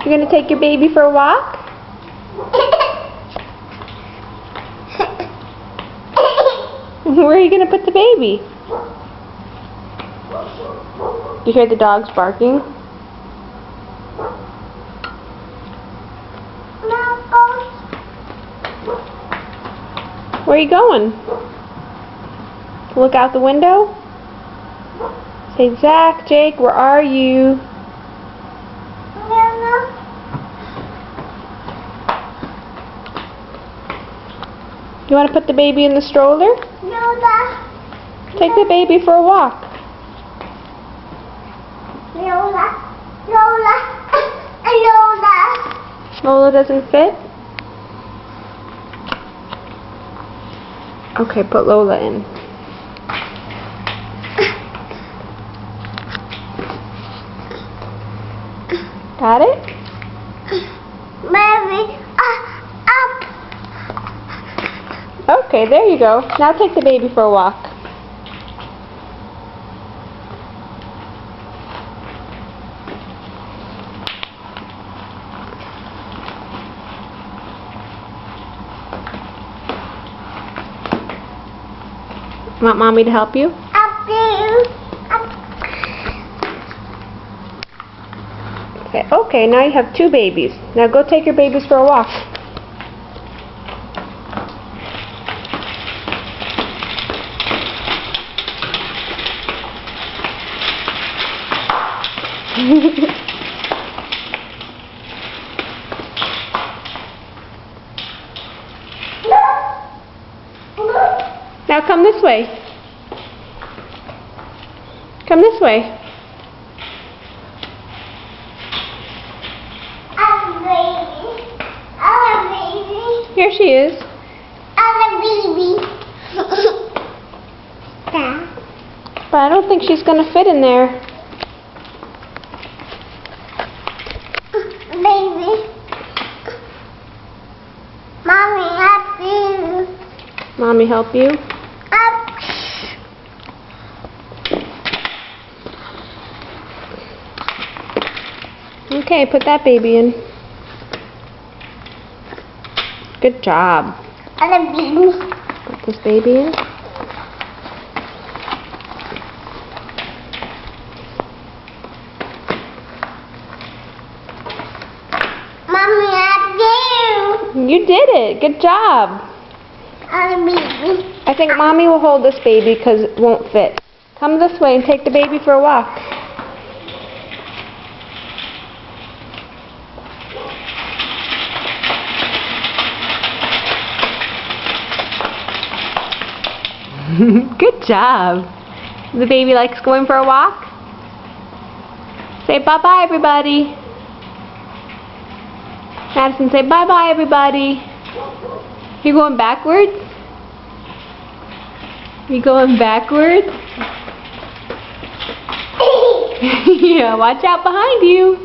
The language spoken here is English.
You're gonna take your baby for a walk? Where are you gonna put the baby? Do you hear the dogs barking? Where are you going? Look out the window? Say, Zach, Jake, where are you? You want to put the baby in the stroller? Lola. Take the baby for a walk. Lola. Lola. Lola. Lola doesn't fit? Okay, put Lola in. Got it? Baby, up. Okay, there you go. Now take the baby for a walk. Want Mommy to help you? Up you. Up. Okay, now you have 2 babies. Now go take your babies for a walk. Now come this way. Come this way. I'm a baby. I'm a baby. Here she is. I'm a baby. But I don't think she's going to fit in there. Baby. Mommy, help you. Mommy help you? Up. Okay, put that baby in. Good job. I'm a baby. Put this baby in. Mommy, help you. You did it. Good job. I'm a baby. I think Mommy will hold this baby because it won't fit. Come this way and take the baby for a walk. Good job. The baby likes going for a walk? Say bye-bye, everybody. Madison, say bye-bye, everybody. You going backwards? You going backwards? Yeah, watch out behind you.